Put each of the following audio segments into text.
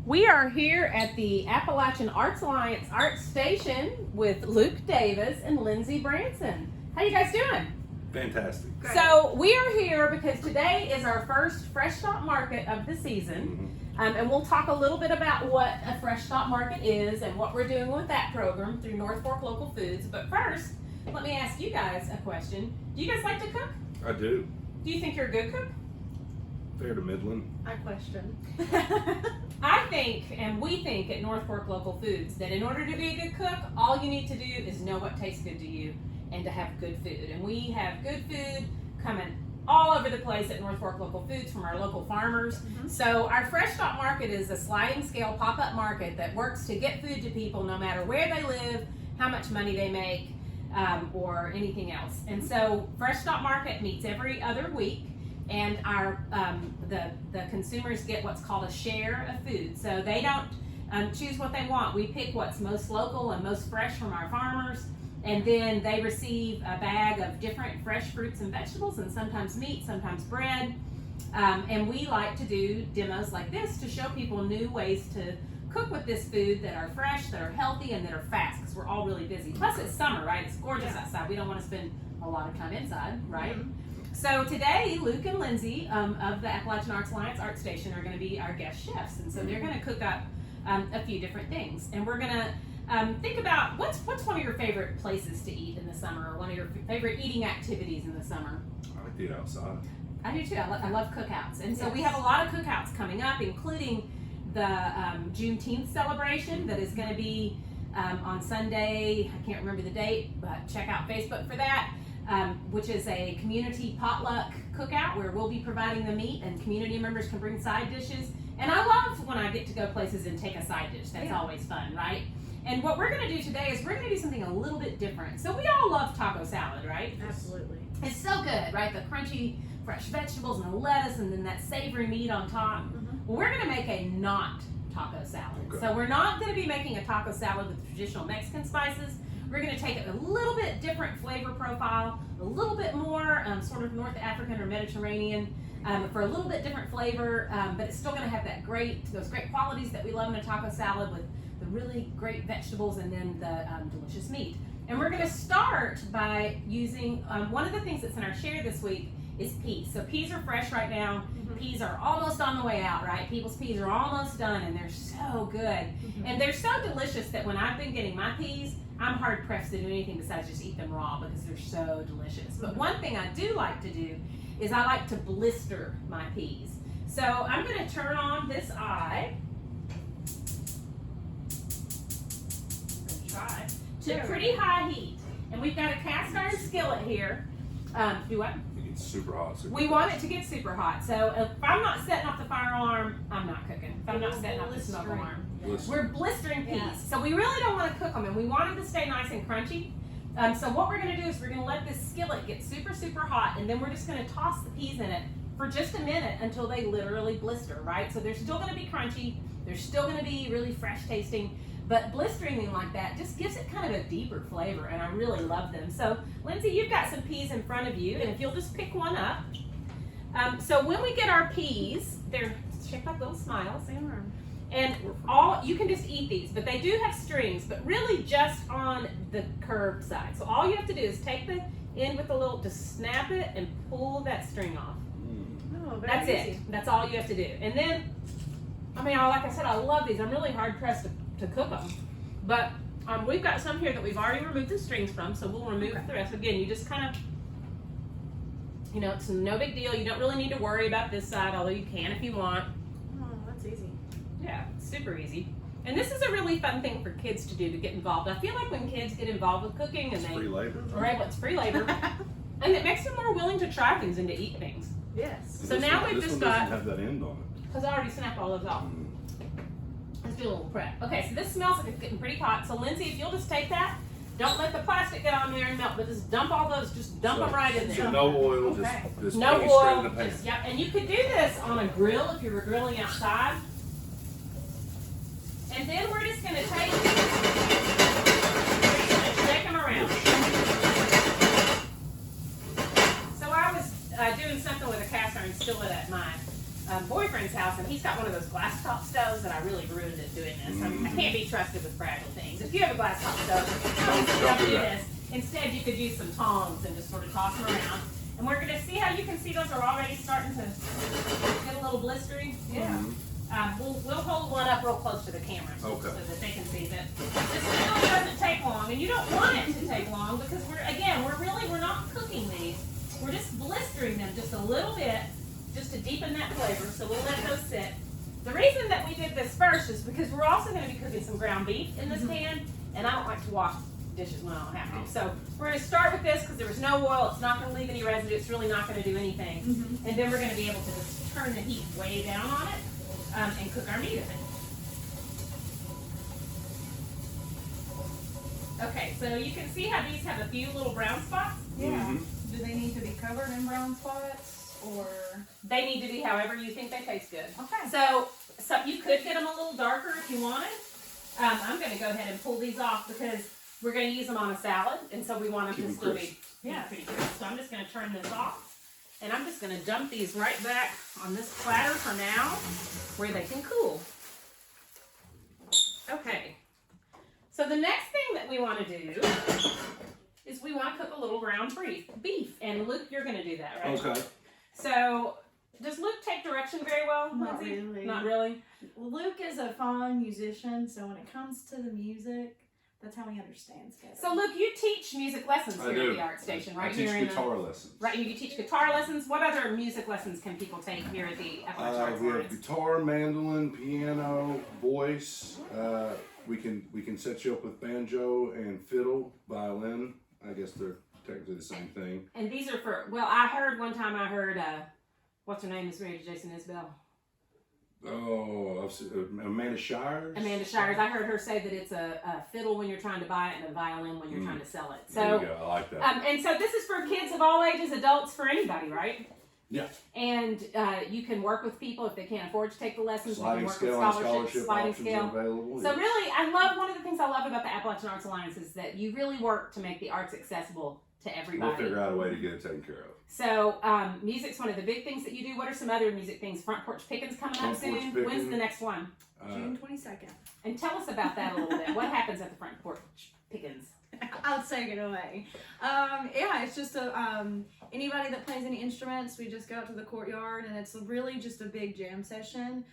We are here at the Appalachian Arts Alliance Art Station with Luke Davis and Lindsay Branson. How you guys doing? Fantastic. Great. So we are here because today is our first Fresh Stop Market of the season. And we'll talk a little bit about what a Fresh Stop Market is and what we're doing with that program through North Fork Local Foods. But first, let me ask you guys a question. Do you guys like to cook? I do. Do you think you're a good cook? Fair to Midland. I question. I think, and we think at North Fork Local Foods, that in order to be a good cook, all you need to do is know what tastes good to you and to have good food. And we have good food coming all over the place at North Fork Local Foods from our local farmers. So our Fresh Stop Market is a sliding scale pop-up market that works to get food to people no matter where they live, how much money they make, or anything else. And so Fresh Stop Market meets every other week. And our the consumers get what's called a share of food. So they don't choose what they want. We pick what's most local and most fresh from our farmers, and then they receive a bag of different fresh fruits and vegetables, and sometimes meat, sometimes bread. And we like to do demos like this to show people new ways to cook with this food that are fresh, that are healthy, and that are fast, because we're all really busy. Plus it's summer, right? It's gorgeous outside. We don't want to spend a lot of time inside, right? So today, Luke and Lindsay of the Appalachian Arts Alliance Art Station are going to be our guest chefs, and so they're going to cook up a few different things. And we're going to think about what's one of your favorite places to eat in the summer, or one of your favorite eating activities in the summer. I like to eat outside. I do too. I love cookouts, and so we have a lot of cookouts coming up, including the Juneteenth celebration that is going to be on Sunday. I can't remember the date, but check out Facebook for that. Which is a community potluck cookout where we'll be providing the meat and community members can bring side dishes. And I love when I get to go places and take a side dish. That's always fun, right? And what we're going to do today is we're going to do something a little bit different. So we all love taco salad, right? Absolutely. It's so good, right? The crunchy, fresh vegetables and the lettuce and then that savory meat on top. Well, we're going to make a not taco salad. Okay. So we're not going to be making a taco salad with traditional Mexican spices. We're going to take a little bit different flavor profile, a little bit more sort of North African or Mediterranean for a little bit different flavor, but it's still going to have those great qualities that we love in a taco salad with the really great vegetables and then the delicious meat. And we're going to start by using, one of the things that's in our share this week is peas. So peas are fresh right now. Peas are almost on the way out, right? People's peas are almost done and they're so good. And they're so delicious that when I've been getting my peas, I'm hard pressed to do anything besides just eat them raw because they're so delicious. But one thing I do like to do is I like to blister my peas. So I'm going to turn on this eye. Try to pretty high heat. And we've got a cast iron skillet here. Do what? It's super hot. We want it to get super hot. So if I'm not setting off the fire alarm, I'm not cooking. If I'm not setting off the smoke alarm. We're blistering peas. So we really don't want to cook them, and we want them to stay nice and crunchy. So what we're going to do is we're going to let this skillet get super, super hot, and then we're just going to toss the peas in it for just a minute until they literally blister, right? So they're still going to be crunchy. They're still going to be really fresh tasting. But blistering them like that just gives it kind of a deeper flavor, and I really love them. So, Lindsay, you've got some peas in front of you, and if you'll just pick one up. So when we get our peas, they're shaped like little smiles. And you can just eat these, but they do have strings, but really just on the curved side. So all you have to do is take the end with a little, just snap it and pull that string off. Oh, That's it. That's all you have to do. And then, I mean, like I said, I love these. I'm really hard pressed to cook them. But we've got some here that we've already removed the strings from, so we'll remove the rest. Again, you just kind of, it's no big deal. You don't really need to worry about this side, although you can if you want. Oh, that's easy. Yeah, super easy. And this is a really fun thing for kids to do, to get involved. I feel like when kids get involved with cooking and free labor. Right, it's free labor. And it makes them more willing to try things and to eat things. Yes. So now we've just got, doesn't have that end on it. because I already snapped all those off. Let's do a little prep. Okay, so this smells like it's getting pretty hot. So Lindsay, if you'll just take that, don't let the plastic get on there and melt, but just dump all those, just dump them right in there. So no oil, Okay. just No peas straight in oil, the pan. yep. And you could do this on a grill if you were grilling outside. And then we're just going to shake them around. So I was doing something with a cast iron skillet at my boyfriend's house, and he's got one of those glass top stoves that I really ruined at doing this. I can't be trusted with fragile things. If you have a glass top stove, don't do this. Instead, you could use some tongs and just sort of toss them around. And we're going to see how you can see those are already starting to get a little blistery. Yeah. We'll hold one up real close to the camera so that they can see that this really doesn't take long, and you don't want it to take long because we're not cooking these. We're just blistering them just a little bit, just to deepen that flavor. So we'll let those sit. The reason that we did this first is because we're also going to be cooking some ground beef in this pan, and I don't like to wash dishes when I don't have to. So we're going to start with this because there was no oil. It's not going to leave any residue. It's really not going to do anything. And then we're going to be able to just turn the heat way down on it. And cook our meat in it. Okay, so you can see how these have a few little brown spots. Yeah. Do they need to be covered in brown spots, or? They need to be however you think they taste good. Okay. So you could get them a little darker if you wanted. I'm going to go ahead and pull these off because we're going to use them on a salad, and so we want them to still be pretty crisp. So I'm just going to turn this off. And I'm just going to dump these right back on this platter for now, where they can cool. Okay. So the next thing that we want to do is we want to cook a little ground beef. And Luke, you're going to do that, right? Okay. So does Luke take direction very well? Not Lindsay? really. Not really? Luke is a fine musician, so when it comes to the music, that's how he understands it. So Luke, you teach music lessons I here do. at the art station, right? I teach here in guitar lessons. Right, you teach guitar lessons. What other music lessons can people take here at the Appalachian Arts We have Alliance? guitar, mandolin, piano, voice. We can set you up with banjo and fiddle, violin. I guess they're technically the same thing. And these are for, well, I heard one time, what's her name is married to Jason Isbell? Oh, I've seen, Amanda Shires. Amanda Shires. I heard her say that it's a fiddle when you're trying to buy it and a violin when you're trying to sell it. So, There you go. I like that. and so this is for kids of all ages, adults, for anybody, right? Yeah. And you can work with people if they can't afford to take the lessons. Sliding you can scale work and with scholarships, scholarship sliding options scale. are available. So really, one of the things I love about the Appalachian Arts Alliance is that you really work to make the arts accessible to everybody. We'll figure out a way to get it taken care of. So music's one of the big things that you do. What are some other music things? Front Porch Pickins coming up soon. When's the next one? June 22nd. And tell us about that a little bit. What happens at the Front Porch Pickins? I'll take it away. It's just anybody that plays any instruments, we just go out to the courtyard, and it's really just a big jam session.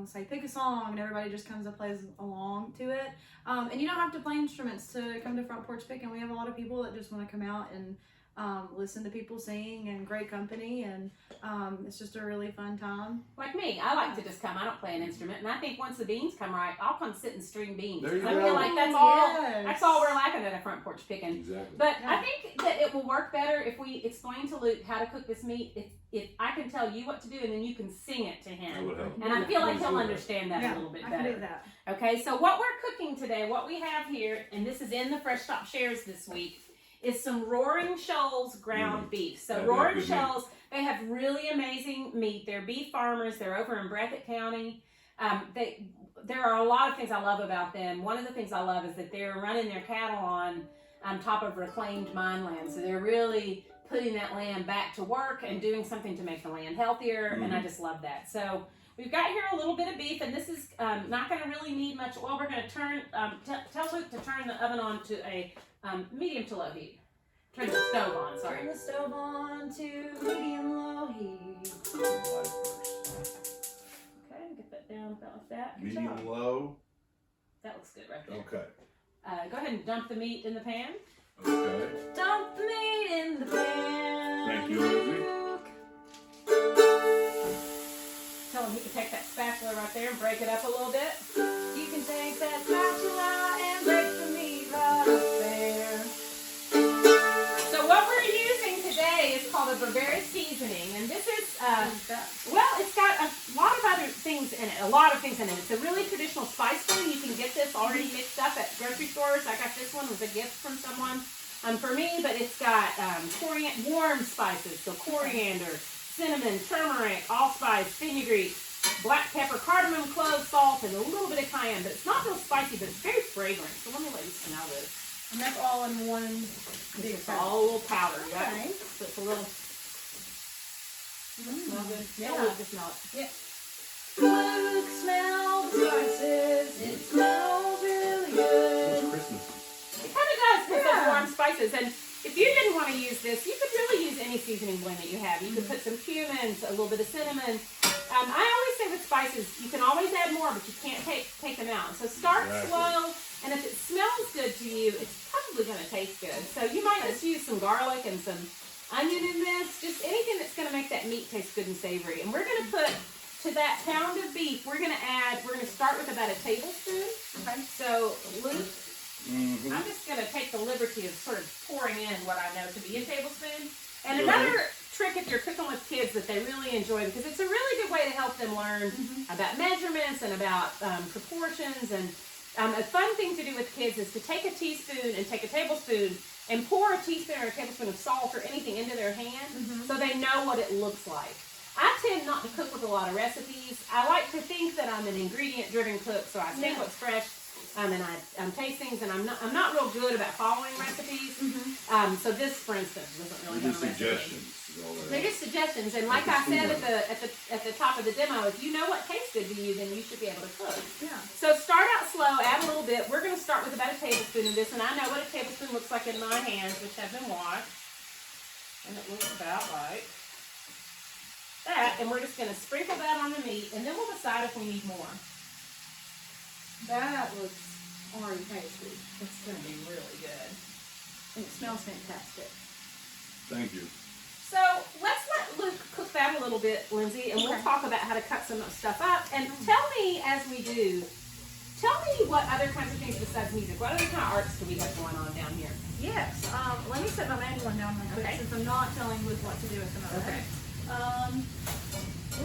Say pick a song, and everybody just comes and plays along to it. And you don't have to play instruments to come to Front Porch Pickin'. We have a lot of people that just want to come out and listen to people sing, and great company, and it's just a really fun time. Like me, I like to just come. I don't play an instrument, and I think once the beans come right, I'll come sit and string beans. There you I go. feel like that's all we're lacking at a Front Porch Pickin'. Exactly. But I think that it will work better if we explain to Luke how to cook this meat. If I can tell you what to do, and then you can sing it to him. That would help. And I feel like he'll understand that a little bit I better. can do that. Okay, so what we're cooking today, what we have here, and this is in the Fresh Stop Shares this week, is some Roaring Shoals ground beef. So That'd Roaring be good Shoals, they have really amazing meat. They're beef farmers. They're over in Breathitt County. There are a lot of things I love about them. One of the things I love is that they're running their cattle on top of reclaimed mine land. So they're really putting that land back to work and doing something to make the land healthier, and I just love that. So we've got here a little bit of beef, and this is not going to really need much oil. We're going to turn, tell Luke to turn the oven on to a medium to low heat. Turn the stove on, sorry. Turn the stove on to medium-low heat. Okay, get that down about like that. Good Medium job. low. That looks good right there. Okay. Go ahead and dump the meat in the pan. Okay. Dump the meat in the pan. Thank you, Lizzie. Tell him he can take that spatula right there and break it up a little bit. You can take that spatula and break the meat right up there. So what we're using today is called a Bavaria seasoning, and this is, it's got a lot of other things in it, It's a really traditional spice blend. You can get this already mixed up at grocery stores. I got this one with a gift from someone for me, but it's got warm spices, so coriander, cinnamon, turmeric, allspice, fenugreek, black pepper, cardamom, cloves, salt, and a little bit of cayenne. But it's not real spicy, but it's very fragrant. So let me let you smell this. And that's all in one big It's all a little powder. Okay. So it's a little. Smell good? Yeah. Oh, look, smell it. Yeah. Look, smell the spices. It smells really good. It's Christmas. It kind of does with those Yeah. warm spices. And if you didn't want to use this, you could really use any seasoning blend that you have. You could put some cumin, a little bit of cinnamon. I always say with spices, you can always add more, but you can't take them out. So start Exactly. slow, and if it smells good to you, it's probably going to taste good. So you might just use some garlic and some onion in this, just anything that's going to make that meat taste good and savory. And we're going to put, to that pound of beef, we're going to start with about a tablespoon. Okay. So Luke, Mm-hmm. I'm just going to take the liberty of sort of pouring in what I know to be a tablespoon. And Go another trick if you're cooking with kids that they really enjoy, because it's a really good way to help them learn about measurements and about proportions. And a fun thing to do with kids is to take a teaspoon and take a tablespoon and pour a teaspoon or a tablespoon of salt or anything into their hand so they know what it looks like. I tend not to cook with a lot of recipes. I like to think that I'm an ingredient-driven cook, so I take what's fresh. And I taste things, and I'm not real good about following recipes. So this, for instance, doesn't really We do have a recipe. suggestions. is all that They're is. just suggestions, and like I said at the top of the demo, if you know what tastes good to you, then you should be able to cook. Yeah. So start out slow, add a little bit. We're going to start with about a tablespoon of this, and I know what a tablespoon looks like in my hands, which have been washed, and it looks about like that. And we're just going to sprinkle that on the meat, and then we'll decide if we need more. That looks already tasty. It's going to be really good. And it smells fantastic. Thank you. So let's let Luke cook that a little bit, Lindsay, and we'll talk about how to cut some stuff up. And tell me, as we do, tell me what other kinds of things besides music, what other kind of arts do we have going on down here? Yes. Let me set my manual one down real quick Okay. since I'm not telling Luke what to do at the moment. Okay.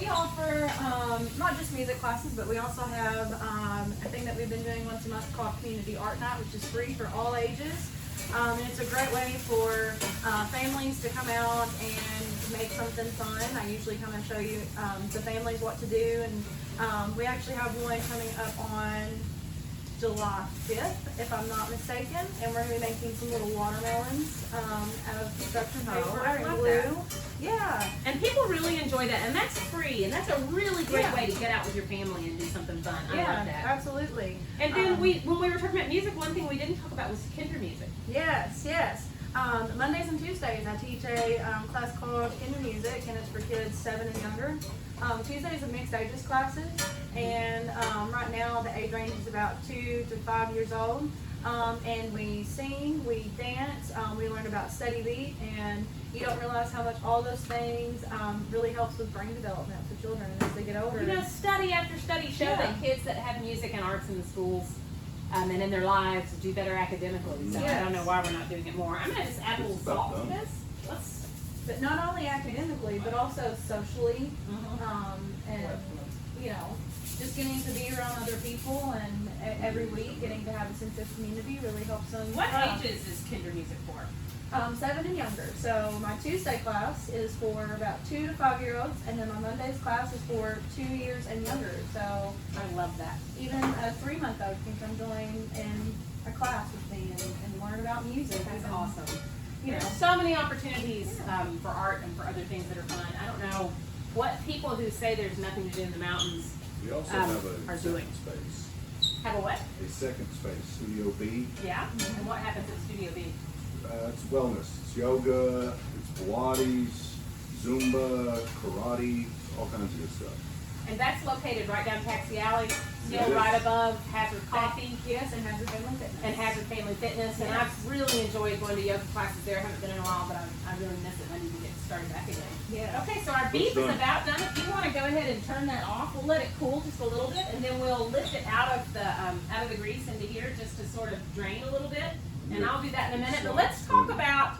We offer not just music classes, but we also have a thing that we've been doing once a month called Community Art Night, which is free for all ages. And it's a great way for families to come out and make something fun. I usually come and show you the families what to do, and we actually have one coming up on July 5th, if I'm not mistaken, and we're going to be making some little watermelons out of construction paper I and love glue. that. Yeah. And people really enjoy that, and that's free, and that's a really great Yeah. way to get out with your family and do something fun. I Yeah, love that. absolutely. And then when we were talking about music, one thing we didn't talk about was kinder music. Yes, yes. Mondays and Tuesdays I teach a class called Kinder Music, and it's for kids 7 and younger. Tuesdays are mixed ages classes, and right now the age range is about 2 to 5 years old. And we sing, we dance, we learn about steady beat, and you don't realize how much all those things really helps with brain development for children as they get older. You know, study after study show Yeah. that kids that have music and arts in the schools and in their lives do better academically. So I don't know why we're not doing it more. I'm going to just add a little It's about salt to done. this. Let's. But not only academically, but also socially, and you know, just getting to be around other people, and every week getting to have a sense of community really helps them. What ages is kinder music for? 7 and younger. So my Tuesday class is for about 2 to 5 year olds, and then my Monday's class is for 2 years and younger. So I love that. even a 3-month-old can come join in a class with me and learn about music. That's and, awesome. You know, There's so many opportunities for art and for other things that are fun. I don't know what people who say there's nothing to do in the mountains We also are have a doing. second space. have a what? A second space, Studio B. Yeah? And what happens at Studio B? It's wellness. It's yoga. It's Pilates, Zumba, karate, all kinds of good stuff. And that's located right down Taxi Alley, still It is. right above Hazard Coffee yes, and Hazard Family Fitness. and Hazard Family Fitness. And I've really enjoyed going to yoga classes there. I haven't been in a while, but I really miss it. I need to get started back again. Yeah. Okay, so our beef is done. about done. If you want to go ahead and turn that off, we'll let it cool just a little bit, and then we'll lift it out of the grease into here just to sort of drain a little bit. And I'll do that in a minute. But let's talk about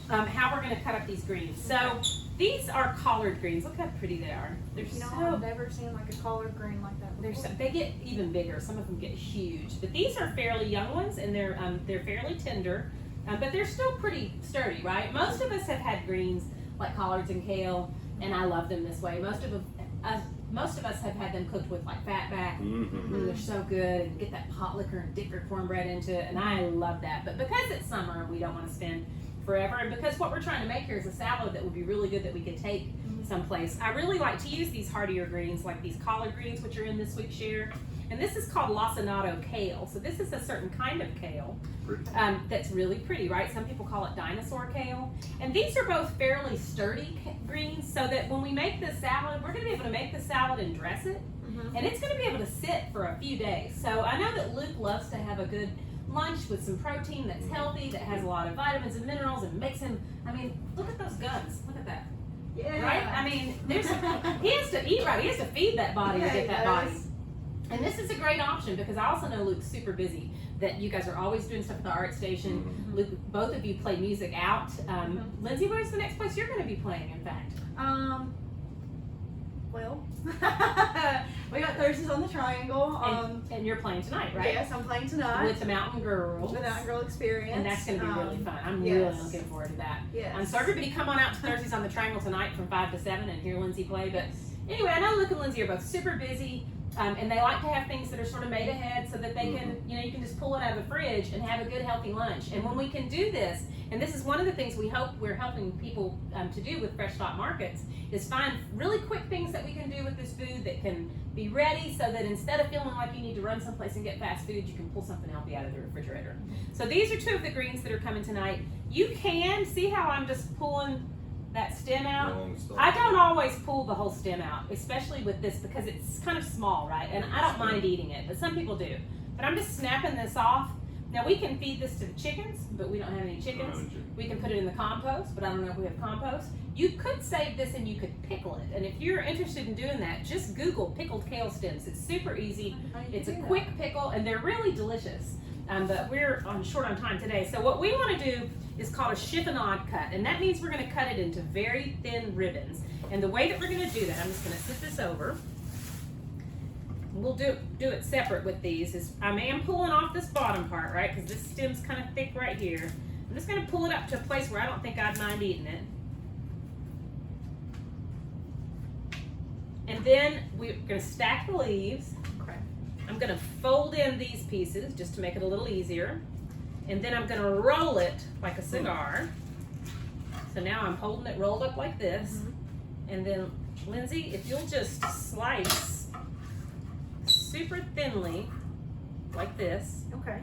how we're going to cut up these greens. So these are collard greens. Look how pretty they are. They're You know, so I've never seen like a collard green like that before. they get even bigger. Some of them get huge, but these are fairly young ones, and they're fairly tender, but they're still pretty sturdy, right? Most of us have had greens like collards and kale, and I love them this way. Most of us have had them cooked with like fatback. Mm-hmm. And they're so good, and get that pot liquor and dip your cornbread into it, and I love that. But because it's summer, we don't want to spend forever. And because what we're trying to make here is a salad that would be really good that we could take someplace. I really like to use these heartier greens, like these collard greens, which are in this week's share. And this is called lacinato kale. So this is a certain kind of kale that's really pretty, right? Some people call it dinosaur kale. And these are both fairly sturdy greens, so that when we make this salad, we're gonna be able to make the salad and dress it. And it's gonna be able to sit for a few days. So I know that Luke loves to have a good lunch with some protein that's healthy, that has a lot of vitamins and minerals, and makes him, I mean, look at those guns, look at that. Yeah. Right? I mean, he has to eat right, he has to feed that body to get that body. And this is a great option because I also know Luke's super busy, that you guys are always doing stuff at the art station. Luke, both of you play music out. Lindsay, where's the next place you're gonna be playing, in fact? Well, we got Thursdays on the Triangle. And you're playing tonight, right? Yes, I'm playing tonight. With the Mountain Girls. The Mountain Girl Experience. And that's going to be really fun. I'm really looking forward to that. Yes. So everybody come on out to Thursdays on the Triangle tonight from 5 to 7 and hear Lindsay play. But anyway, I know Luke and Lindsay are both super busy. And they like to have things that are sort of made ahead so that they can, you know, you can just pull it out of the fridge and have a good healthy lunch. And when we can do this, and this is one of the things we're helping people to do with Fresh Stop Markets, is find really quick things that we can do with this food that can be ready, so that instead of feeling like you need to run someplace and get fast food, you can pull something healthy out of the refrigerator. So these are two of the greens that are coming tonight. You can see how I'm just pulling that stem out. I don't always pull the whole stem out, especially with this, because it's kind of small, right? And I don't mind eating it, but some people do. But I'm just snapping this off. Now we can feed this to the chickens, but we don't have any chickens. We can put it in the compost, but I don't know if we have compost. You could save this and you could pickle it. And if you're interested in doing that, just Google pickled kale stems. It's super easy. It's a quick pickle and they're really delicious. But we're short on time today. So what we want to do is called a chiffonade cut. And that means we're going to cut it into very thin ribbons. And the way that we're going to do that, I'm just going to sit this over. We'll do it separate with these. I am pulling off this bottom part, right? Because this stem's kind of thick right here. I'm just going to pull it up to a place where I don't think I'd mind eating it. And then we're going to stack the leaves. Okay. I'm going to fold in these pieces just to make it a little easier. And then I'm going to roll it like a cigar. So now I'm holding it rolled up like this. And then, Lindsay, if you'll just slice super thinly like this, okay,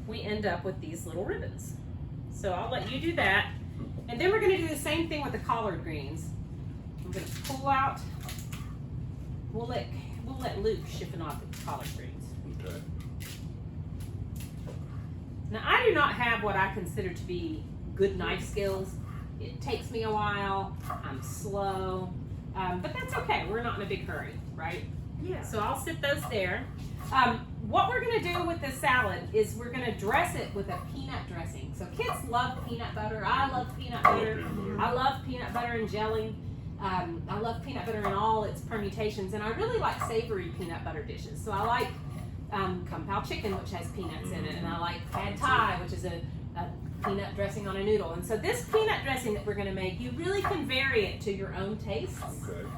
we end up with these little ribbons. So I'll let you do that. And then we're going to do the same thing with the collard greens. I'm going to pull out. We'll let Luke chiffonade the collard greens. Okay. Now I do not have what I consider to be good knife skills. It takes me a while. I'm slow, but that's okay. We're not in a big hurry, right? Yeah. So I'll sit those there. What we're going to do with this salad is we're going to dress it with a peanut dressing. So kids love peanut butter. I love peanut butter. I love peanut butter and jelly. I love peanut butter in all its permutations, and I really like savory peanut butter dishes. So I like kung pao chicken, which has peanuts in it, and I like pad thai, which is a peanut dressing on a noodle. And so this peanut dressing that we're going to make, you really can vary it to your own tastes. Okay.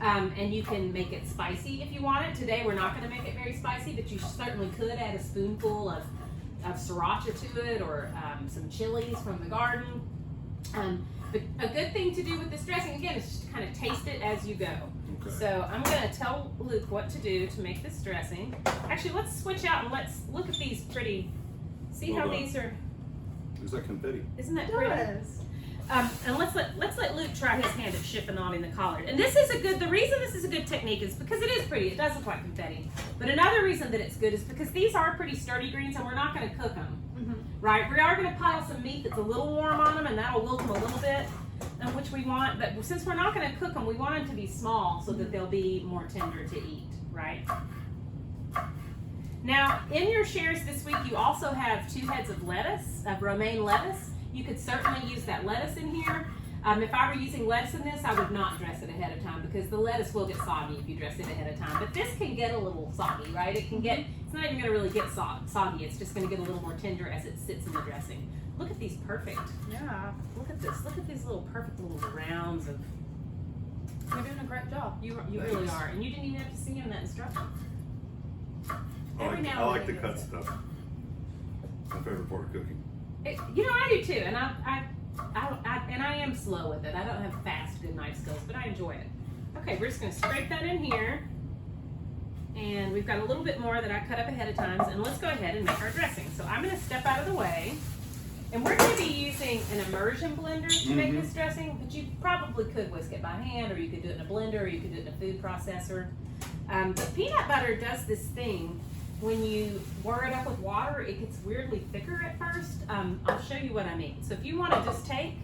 And you can make it spicy if you want it. Today we're not going to make it very spicy, but you certainly could add a spoonful of sriracha to it, or some chilies from the garden. But a good thing to do with this dressing, again, is just kind of taste it as you go. Okay. So I'm going to tell Luke what to do to make this dressing. Actually, let's switch out and let's look at these pretty. See how these are. It's like confetti. Isn't that pretty? And let's let Luke try his hand at chiffonading the collard. And this is the reason this is a good technique is because it is pretty. It does look like confetti. But another reason that it's good is because these are pretty sturdy greens and we're not going to cook them. Right? We are going to pile some meat that's a little warm on them, and that'll wilt them a little bit, which we want. But since we're not going to cook them, we want them to be small so that they'll be more tender to eat, right? Now, in your shares this week, you also have 2 heads of lettuce, of romaine lettuce. You could certainly use that lettuce in here. If I were using lettuce in this, I would not dress it ahead of time because the lettuce will get soggy if you dress it ahead of time. But this can get a little soggy, right? It's not even going to really get soggy. It's just going to get a little more tender as it sits in the dressing. Look at these perfect. Yeah. Look at this. Look at these little perfect little rounds of. You're doing a great job. You really are. And you didn't even have to see in that instruction. I like the cut stuff. My favorite part of cooking. I do too. And and I am slow with it. I don't have fast, good knife skills, but I enjoy it. Okay, we're just gonna scrape that in here. And we've got a little bit more that I cut up ahead of time, and let's go ahead and make our dressing. So I'm gonna step out of the way. And we're gonna be using an immersion blender to make this dressing, but you probably could whisk it by hand, or you could do it in a blender, or you could do it in a food processor. But peanut butter does this thing. When you whir it up with water, it gets weirdly thicker at first. I'll show you what I mean. So if you wanna just take,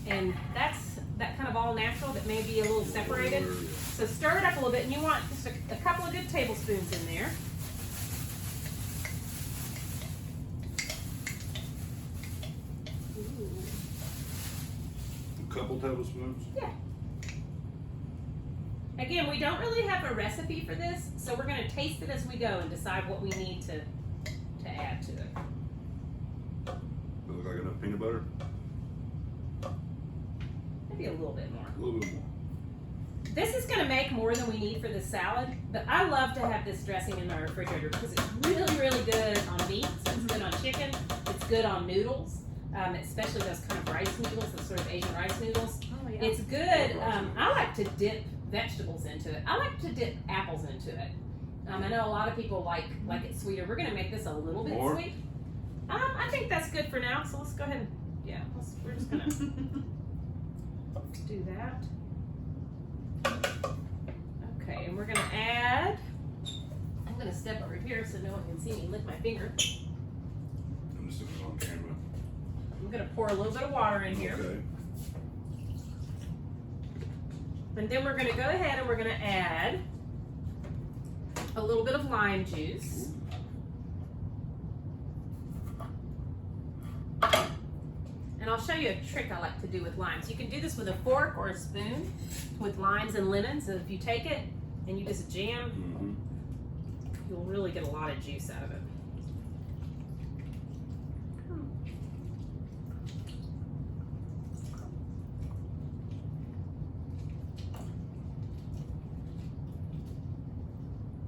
and that's that kind of all natural that may be a little separated. So stir it up a little bit, and you want just a couple of good tablespoons in there. A couple tablespoons? Yeah. Again, we don't really have a recipe for this, so we're going to taste it as we go and decide what we need to add to it. Does it look like enough peanut butter? Maybe a little bit more. A little bit more. This is going to make more than we need for this salad, but I love to have this dressing in my refrigerator because it's really, really good on meat. So it's good on chicken. It's good on noodles, especially those kind of rice noodles, those sort of Asian rice noodles. Oh, yeah. It's good. I like to dip vegetables into it. I like to dip apples into it. I know a lot of people like it sweeter. We're going to make this a little bit More? sweet. I think that's good for now. So let's go ahead and we're just going to do that. Okay, and we're going to add. I'm going to step over here so no one can see me lick my finger. I'm just looking on camera. I'm going to pour a little bit of water in here. Okay. And then we're going to go ahead and we're going to add a little bit of lime juice. And I'll show you a trick I like to do with limes. You can do this with a fork or a spoon with limes and lemons. So if you take it and you just jam, you'll really get a lot of juice out of it.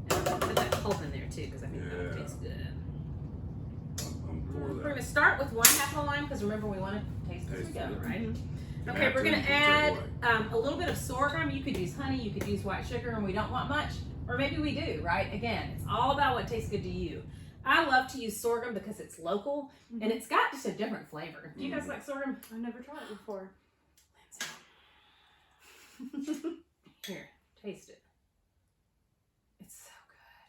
Put that pulp in there too, because I think that'll taste good. We're going to start with 1/2 of a lime, because remember we want to taste as we go, right? Okay, we're going to add a little bit of sorghum. You could use honey, you could use white sugar, and we don't want much, or maybe we do, right? Again, it's all about what tastes good to you. I love to use sorghum because it's local, and it's got just a different flavor. Do you guys like sorghum? I've never tried it before. Here, taste it. It's so good.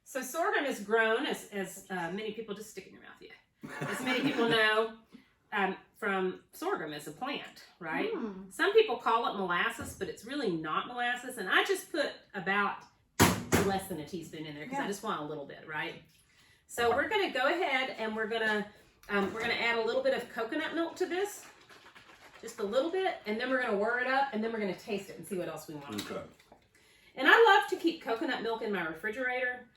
So sorghum is grown, as many people, just stick it in your mouth, yeah. As many people know, from sorghum as a plant, right? Some people call it molasses, but it's really not molasses. And I just put about less than a teaspoon in there because I just want a little bit, right? So we're going to go ahead and we're going to add a little bit of coconut milk to this, just a little bit, and then we're going to whir it up, and then we're going to taste it and see what else we want. Okay. And I love to keep coconut milk in my refrigerator.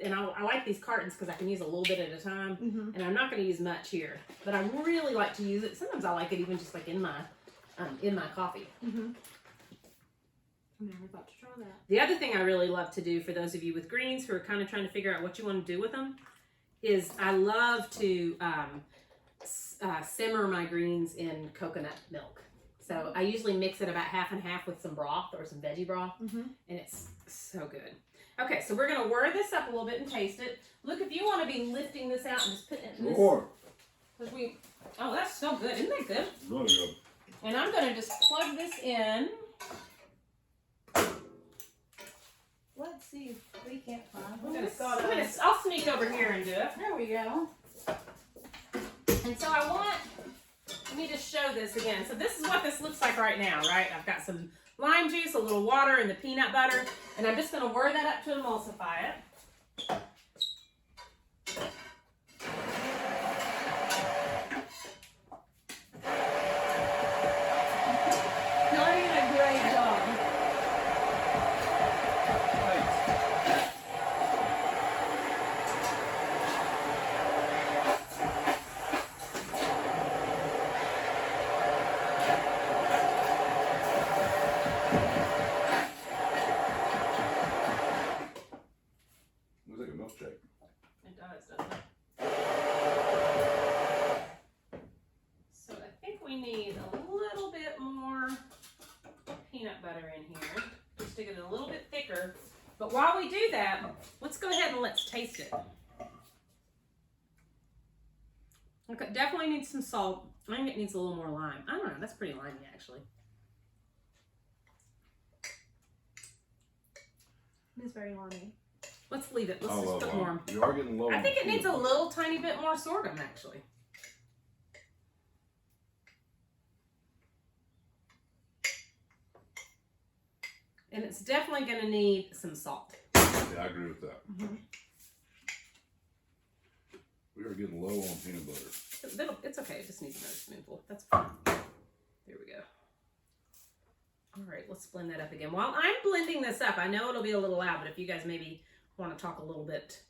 And I like these cartons because I can use a little bit at a time. And I'm not going to use much here, but I really like to use it. Sometimes I like it even just like in my coffee. I'm never about to try that. The other thing I really love to do for those of you with greens who are kind of trying to figure out what you want to do with them is I love to simmer my greens in coconut milk. So I usually mix it about half and half with some broth or some veggie broth, and it's so good. Okay, so we're going to whir this up a little bit and taste it. Look, if you want to be lifting this out and just putting it in this. More. Oh, that's so good. Isn't that good? Really good. And I'm going to just plug this in. Let's see if we can't find I'll sneak over here and do it. There we go. And so let me just show this again. So this is what this looks like right now, right? I've got some lime juice, a little water, and the peanut butter. And I'm just going to whir that up to emulsify it. peanut butter in here just to get it a little bit thicker. But while we do that, let's go ahead and let's taste it. Okay, definitely needs some salt. I think it needs a little more lime. I don't know, that's pretty limey actually. It's very limey. Let's leave it. Let's just put more. You are getting low. I think it needs a little tiny bit more sorghum actually. And it's definitely going to need some salt. Yeah, I agree with that. Mm-hmm. We are getting low on peanut butter. It's okay. It just needs another spoonful. That's fine. There we go. All right, let's blend that up again. While I'm blending this up, I know it'll be a little loud, but if you guys maybe want to talk a little bit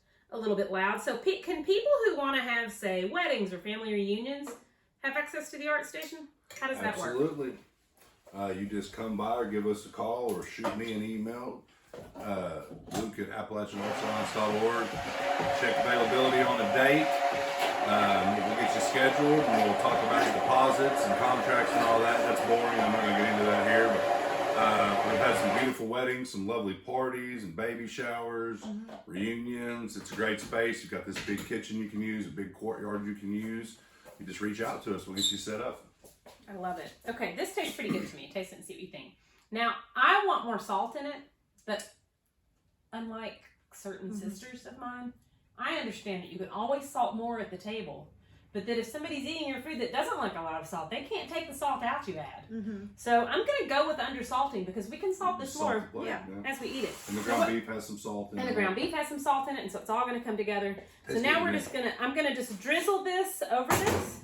loud. So can people who want to have, say, weddings or family reunions have access to the art station? How does that work? Absolutely. You just come by or give us a call or shoot me an email. Luke at AppalachianArtScience.org. Check availability on a date. We'll get you scheduled and we'll talk about the deposits and contracts and all that. That's boring. I'm not going to get into that here. But we've had some beautiful weddings, some lovely parties and baby showers, reunions. It's a great space. You've got this big kitchen you can use, a big courtyard you can use. You just reach out to us. We'll get you set up. I love it. Okay, this tastes pretty good to me. Taste it and see what you think. Now, I want more salt in it, but unlike certain sisters of mine, I understand that you can always salt more at the table, but that if somebody's eating your food that doesn't like a lot of salt, they can't take the salt out you add. So I'm going to go with undersalting because we can salt this more as we eat it. And the ground beef has some salt in it. And the ground beef has some salt in it, and so it's all going to come together. So now I'm going to just drizzle this over this.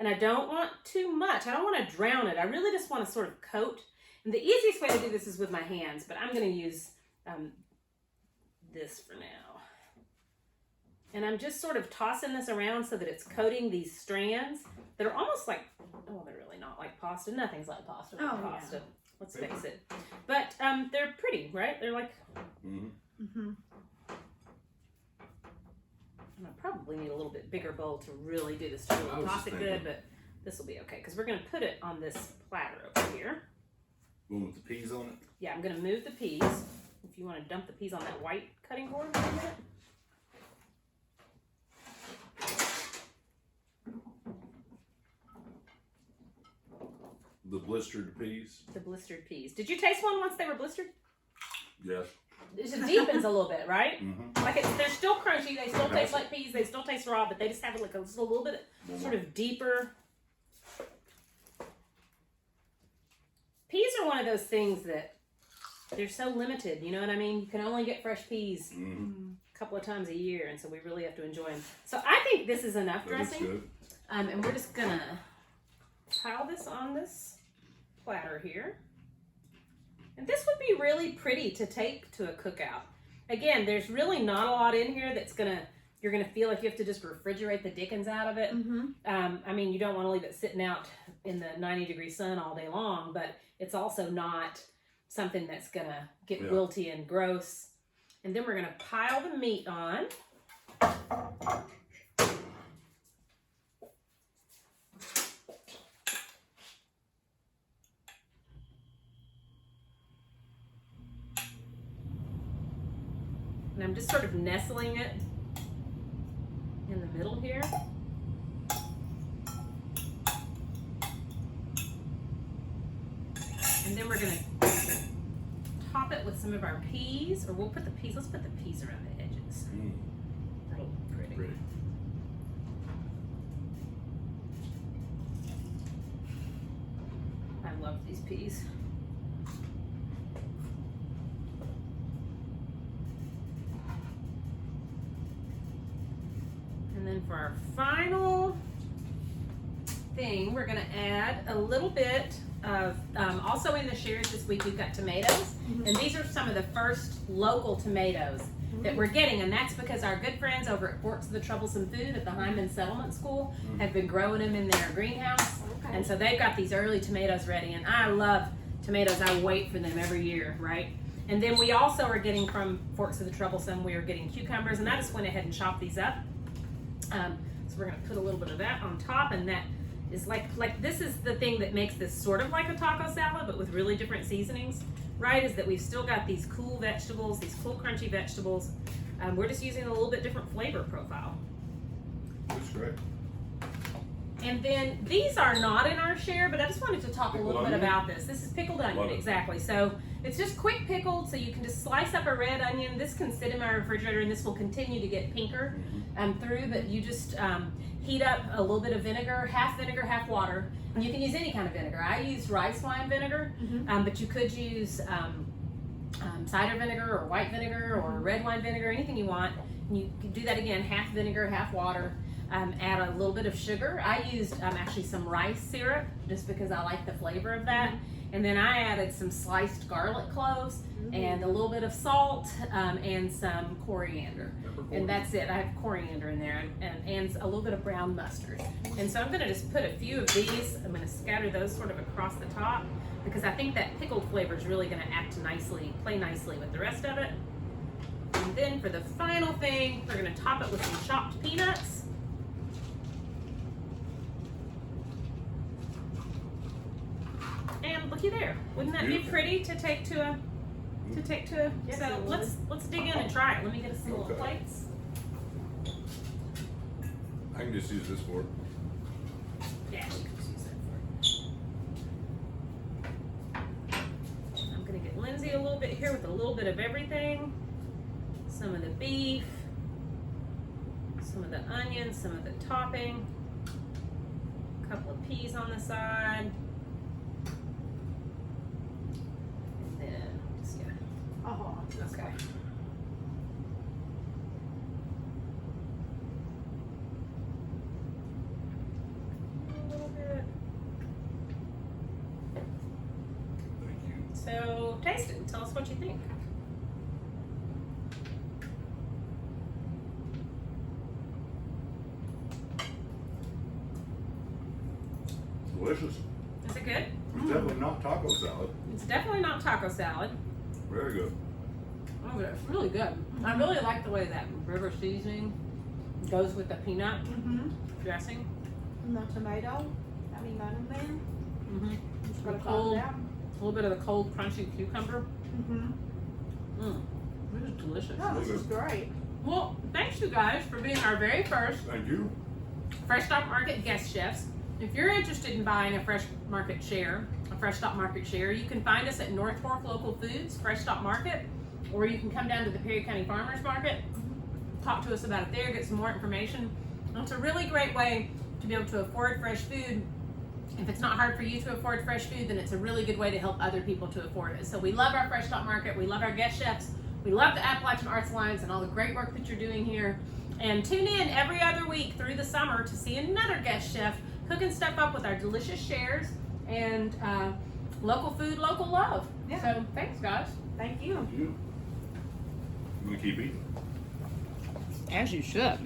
And I don't want too much. I don't want to drown it. I really just want to sort of coat. And the easiest way to do this is with my hands, but I'm going to use this for now. And I'm just sort of tossing this around so that it's coating these strands that are almost like, oh, they're really not like pasta. Nothing's like pasta. Pasta. Yeah. Let's face it. But they're pretty, right? They're like... And I probably need a little bit bigger bowl to really do this to really toss it good, but this will be okay because we're going to put it on this platter over here. One with the peas on it? Yeah, I'm going to move the peas. If you want to dump the peas on that white cutting board a minute. The blistered peas? The blistered peas. Did you taste one once they were blistered? Yes. It deepens a little bit, right? Like they're still crunchy. They still taste like peas. They still taste raw, but they just have like just a little bit sort of deeper. Peas are one of those things that they're so limited. You know what I mean? You can only get fresh peas a couple of times a year, and so we really have to enjoy them. So I think this is enough dressing. Good. And we're just gonna pile this on this platter here. And this would be really pretty to take to a cookout. Again, there's really not a lot in here that's you're gonna feel like you have to just refrigerate the dickens out of it. I mean, you don't want to leave it sitting out in the 90-degree sun all day long, but it's also not something that's gonna get wilty and gross. And then we're gonna pile the meat on. And I'm just sort of nestling it in the middle here. And then we're gonna top it with some of our peas, or we'll put the peas, let's put the peas around the edges. That'll look pretty. I love these peas. And then for our final thing, we're gonna add a little bit of, also in the shares this week we've got tomatoes. And these are some of the first local tomatoes that we're getting, and that's because our good friends over at Forks of the Troublesome Food at the Hyman Settlement School have been growing them in their greenhouse. And so they've got these early tomatoes ready, and I love tomatoes. I wait for them every year, right? And then we also are getting from Forks of the Troublesome, we are getting cucumbers, and I just went ahead and chopped these up. So we're gonna put a little bit of that on top, and that is like this is the thing that makes this sort of like a taco salad, but with really different seasonings, right? Is that we've still got these cool vegetables, these cool crunchy vegetables. We're just using a little bit different flavor profile. That's great. And then these are not in our share, but I just wanted to talk a little bit about this. This is pickled onion, exactly. So it's just quick pickled, so you can just slice up a red onion. This can sit in my refrigerator, and this will continue to get pinker through, but you just heat up a little bit of vinegar, half water. And you can use any kind of vinegar. I used rice wine vinegar, but you could use cider vinegar or white vinegar or red wine vinegar, anything you want. And you can do that again, half vinegar, half water. Add a little bit of sugar. I used actually some rice syrup just because I like the flavor of that. And then I added some sliced garlic cloves and a little bit of salt and some coriander. And that's it. I have coriander in there and a little bit of brown mustard. And so I'm going to just put a few of these. I'm going to scatter those sort of across the top because I think that pickled flavor is really going to act nicely, play nicely with the rest of it. And then for the final thing, we're going to top it with some chopped peanuts. And looky there. Wouldn't that be pretty to take to a Yes, so let's dig in and try it. Let me get us some little plates. I can just use this for it. Yeah, you can just use that for it. I'm gonna get Lindsay a little bit here with a little bit of everything. Some of the beef, some of the onions, some of the topping, a couple of peas on the side. Okay. A little bit. Thank you. So taste it and tell us what you think. Delicious. Is it good? It's definitely not taco salad. It's definitely not taco salad. Very good. Oh, but it's really good. I really like the way that river seasoning goes with the peanut dressing. And the tomato, having that in there. Just The gotta cold, calm down. a little bit of the cold crunchy cucumber. This is delicious. Oh, this is great. Well, thanks you guys for being our very first Thank you. Fresh Stop Market guest chefs. If you're interested in buying a Fresh Stop Market share, you can find us at North Fork Local Foods, Fresh Stop Market, or you can come down to the Perry County Farmers Market, talk to us about it there, get some more information. And it's a really great way to be able to afford fresh food. If it's not hard for you to afford fresh food, then it's a really good way to help other people to afford it. So we love our Fresh Stop Market, we love our guest chefs, we love the Appalachian Arts Alliance and all the great work that you're doing here. And tune in every other week through the summer to see another guest chef cooking stuff up with our delicious shares and local food, local love. Yeah. So thanks, guys. Thank you. Thank you. I'm gonna keep eating. As you should.